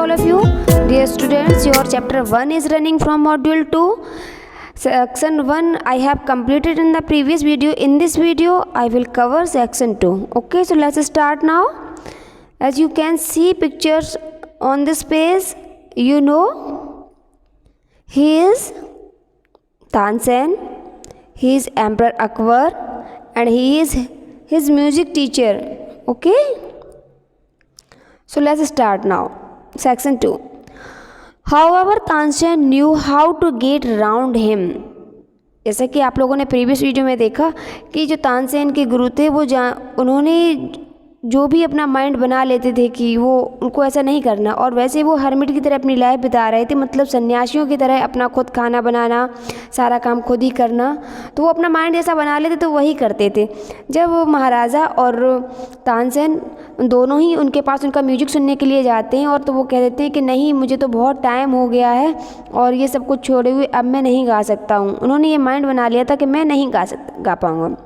all of you. Dear students, your chapter 1 is running from module 2. Section 1 I have completed in the previous video. In this video I will cover section 2. Okay, so let's start now. As you can see pictures on this page, you know he is Tansen, he is Emperor Akbar and he is his music teacher. Okay, so let's start now. Section 2. However, Tansen knew how to get around him. जैसा कि आप लोगों ने previous video में देखा कि जो तानसेन के गुरु थे वो उन्होंने जो भी अपना माइंड बना लेते थे कि वो उनको ऐसा नहीं करना, और वैसे वो हरमिट की तरह अपनी लाइफ बिता रहे थे, मतलब सन्यासियों की तरह अपना खुद खाना बनाना, सारा काम खुद ही करना। तो वो अपना माइंड ऐसा बना लेते तो वही करते थे। जब महाराजा और तानसेन दोनों ही उनके पास उनका म्यूजिक सुनने के लिए जाते हैं, और तो वो कह देते हैं कि नहीं, मुझे तो बहुत टाइम हो गया है और ये सब कुछ छोड़े हुए अब मैं नहीं गा सकता हूँ। उन्होंने ये माइंड बना लिया था कि मैं नहीं गा पाऊँगा।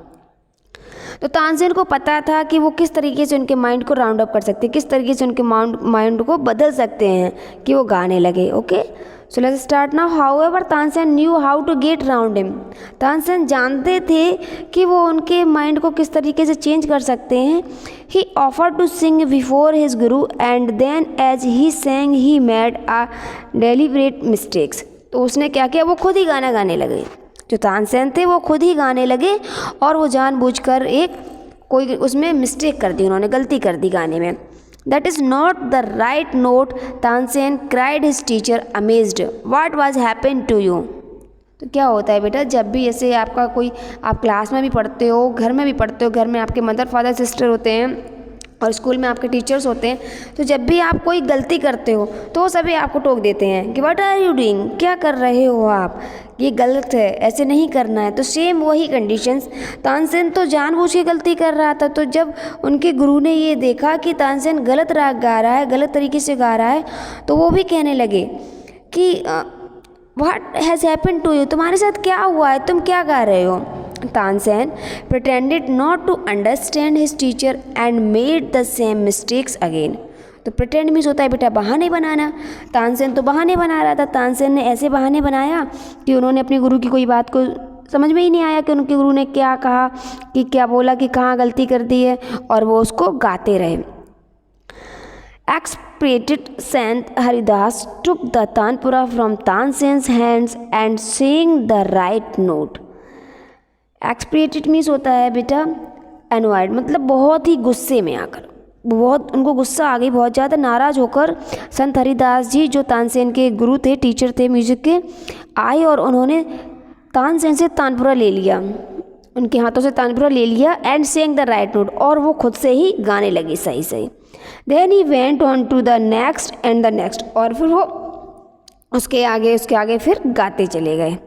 तो तानसेन को पता था कि वो किस तरीके से उनके माइंड को राउंड अप कर सकते हैं, किस तरीके से उनके माइंड को बदल सकते हैं कि वो गाने लगे। Okay, so let's start now. However Tansen knew how to get around him. Tansen जानते थे कि वो उनके माइंड को किस तरीके से चेंज कर सकते हैं। He offered to sing before his guru and then as he sang he made a deliberate mistakes. तो उसने क्या किया, वो खुद ही गाना गाने लगे। जो तानसेन थे वो खुद ही गाने लगे और वो जानबूझकर कोई उसमें मिस्टेक कर दी, उन्होंने गलती कर दी गाने में। That is not the right note, Tansen cried his teacher amazed. What was happen to you. तो क्या होता है बेटा, जब भी ऐसे आपका कोई, आप क्लास में भी पढ़ते हो, घर में भी पढ़ते हो, घर में आपके मदर फादर सिस्टर होते हैं और स्कूल में आपके टीचर्स होते हैं, तो जब भी आप कोई गलती करते हो तो वो सभी आपको टोक देते हैं कि व्हाट आर यू डूइंग, क्या कर रहे हो आप, ये गलत है, ऐसे नहीं करना है। तो सेम वही कंडीशंस, तानसेन तो जानबूझ के गलती कर रहा था। तो जब उनके गुरु ने ये देखा कि तानसेन गलत राग गा रहा है, गलत तरीके से गा रहा है, तो वो भी कहने लगे कि what has happen to you, तुम्हारे साथ क्या हुआ है, तुम क्या गा रहे हो। Tansen pretended not to understand his teacher and made the same mistakes again. तो pretend मीन्स होता है बेटा बहाने बनाना। तानसेन तो बहाने बना रहा था। तानसेन ने ऐसे बहाने बनाया कि उन्होंने अपने गुरु की कोई बात को समझ में ही नहीं आया कि उनके गुरु ने क्या कहा, कि क्या बोला, कि कहाँ गलती कर दी है, और वो उसको गाते रहे। Exasperated Sant Haridas took the tanpura from Tansen's hands and sang the right note. Exasperated means होता है बेटा एनवायड, मतलब बहुत ही गुस्से में आकर, बहुत उनको गुस्सा आ गई, बहुत ज़्यादा नाराज़ होकर संत हरिदास जी जो तानसेन के गुरु थे, टीचर थे म्यूजिक के, आए और उन्होंने तानसेन से तानपुरा ले लिया, उनके हाथों से तानपुरा ले लिया and sang the right note, और वो खुद से ही गाने लगी सही सही। Then he went on to the next and the next, और फिर वो उसके आगे फिर गाते चले गए।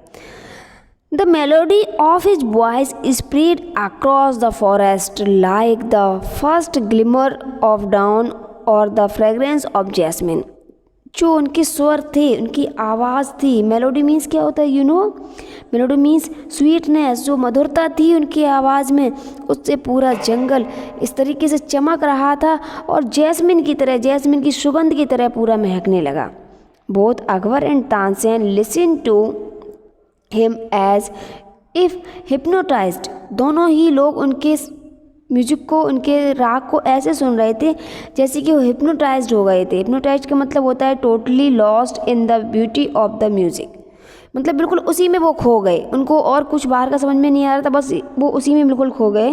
The melody of his voice spread across the forest like the first glimmer of dawn or the fragrance of jasmine. जो उनके स्वर थे, उनकी आवाज़ थी, मेलोडी मीन्स क्या होता है, you know, melody means sweetness, जो मधुरता थी उनकी आवाज़ में, उससे पूरा जंगल इस तरीके से चमक रहा था और जैस्मिन की तरह, जैस्मिन की सुगंध की तरह पूरा महकने लगा। Both Akbar and Tansen listen to him as if hypnotised. दोनों ही लोग उनके म्यूजिक को, उनके राग को ऐसे सुन रहे थे जैसे कि वो हिप्नोटाइज्ड हो गए थे। हिप्नोटाइज्ड का मतलब होता है totally lost in the beauty of the music, मतलब बिल्कुल उसी में वो खो गए, उनको और कुछ बाहर का समझ में नहीं आ रहा था, बस वो उसी में बिल्कुल खो गए।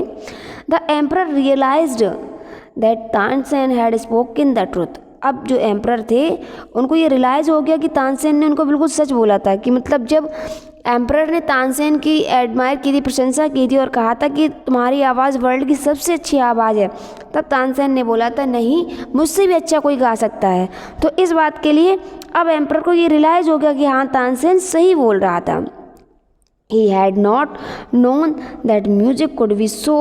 The emperor realised that Tansen had spoken the truth. अब जो एम्परर थे उनको ये रियलाइज़ हो गया कि तानसेन ने उनको बिल्कुल सच बोला था, कि मतलब जब एम्परर ने तानसेन की एडमायर की थी, प्रशंसा की थी और कहा था कि तुम्हारी आवाज़ वर्ल्ड की सबसे अच्छी आवाज़ है, तब तानसेन ने बोला था नहीं, मुझसे भी अच्छा कोई गा सकता है। तो इस बात के लिए अब एम्परर को ये रियलाइज़ हो गया कि हाँ, तानसेन सही बोल रहा था। He had not known that music could be so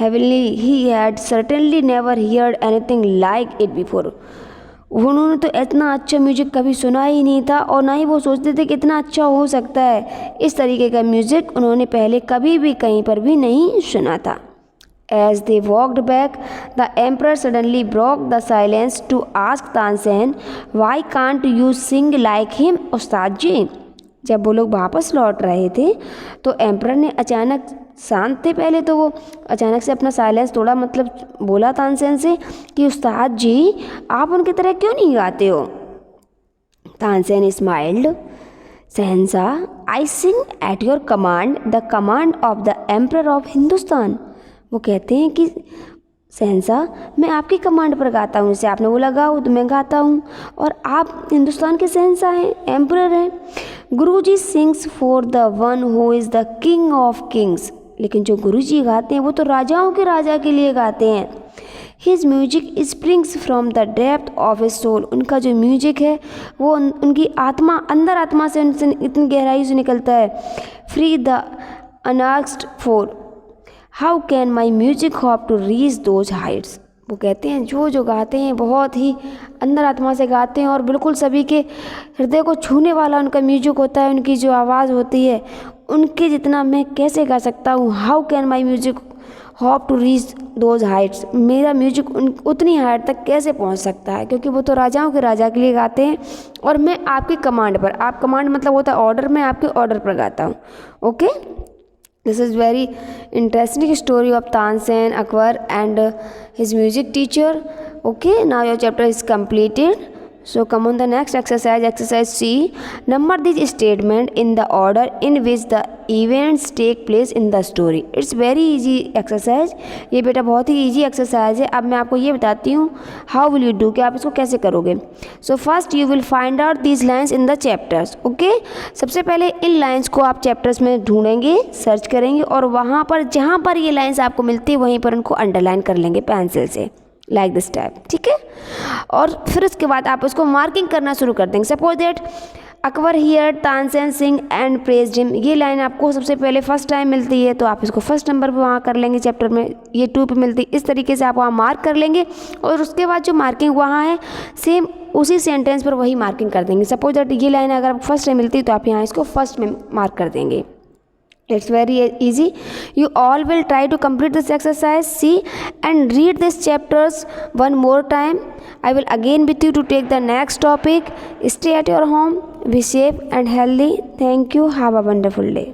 heavenly. He had certainly never heard anything like it before. उन्होंने तो इतना अच्छा म्यूजिक कभी सुना ही नहीं था, और ना ही वो सोचते थे कि इतना अच्छा हो सकता है। इस तरीके का म्यूजिक उन्होंने पहले कभी भी कहीं पर भी नहीं सुना था। As they walked back, the emperor suddenly broke the silence to ask Tansen, "Why can't you sing like him, उस्ताद जी?" जब वो लोग वापस लौट रहे थे तो एम्परर ने अचानक, शांत थे पहले तो वो, अचानक से अपना साइलेंस तोड़ा, मतलब बोला तानसेन से कि उस्ताद जी आप उनकी तरह क्यों नहीं गाते हो। तानसेन स्माइल्ड, शहंशाह, I sing at your command, the command of the emperor of Hindustan. वो कहते हैं कि शहंशाह मैं आपकी कमांड पर गाता हूँ, जैसे आपने बोला गाओ तो मैं गाता हूँ, और आप हिंदुस्तान के शहंशाह हैं, एम्परर हैं। Guruji sings for the one who is the king of kings, लेकिन जो गुरुजी गाते हैं वो तो राजाओं के राजा के लिए गाते हैं। His music springs from the depth of his soul, उनका जो म्यूजिक है वो उनकी आत्मा, अंदर आत्मा से, उनसे इतनी गहराई से निकलता है। Free the unasked for, how can my music hope to reach those heights. वो कहते हैं जो गाते हैं बहुत ही अंदर आत्मा से गाते हैं और बिल्कुल सभी के हृदय को छूने वाला उनका म्यूजिक होता है, उनकी जो आवाज़ होती है उनके जितना मैं कैसे गा सकता हूँ। How can my music hope to reach those heights, मेरा म्यूजिक उतनी हाइट तक कैसे पहुँच सकता है, क्योंकि वो तो राजाओं के राजा के लिए गाते हैं और मैं आपकी कमांड पर, आप कमांड मतलब होता है ऑर्डर, मैं आपके ऑर्डर पर गाता हूँ। Okay, this is very interesting story of Tansen, Akbar and his music teacher. Okay, now your chapter is completed. So come on the next exercise, exercise C. Number these statement in the order in which the events take place in the story. It's very easy exercise. ये बेटा बहुत ही easy exercise है। अब मैं आपको ये बताती हूँ how will you do, कि आप इसको कैसे करोगे। So first you will find out these lines in the chapters. Okay, सबसे पहले इन लाइन्स को आप चैप्टर्स में ढूंढेंगे, सर्च करेंगे और वहाँ पर जहाँ पर ये लाइन्स आपको मिलती है वहीं पर उनको अंडरलाइन कर लेंगे पेंसिल से, लाइक दिस टाइप। ठीक है, और फिर उसके बाद आप उसको मार्किंग करना शुरू कर देंगे। Suppose that Akbar here Tansen Singh and praised him, ये लाइन आपको सबसे पहले फर्स्ट टाइम मिलती है तो आप इसको फर्स्ट नंबर पे वहाँ कर लेंगे चैप्टर में, ये 2 पे मिलती है। इस तरीके से आप वहाँ मार्क कर लेंगे और उसके बाद जो मार्किंग वहाँ है सेम उसी सेंटेंस पर वही मार्किंग कर देंगे। सपोज दैट ये लाइन अगर आपको फर्स्ट टाइम मिलती है तो आप यहाँ इसको फर्स्ट में मार्क कर देंगे। It's very easy. You all will try to complete this exercise. See and read these chapters one more time. I will again with you to take the next topic. Stay at your home. Be safe and healthy. Thank you. Have a wonderful day.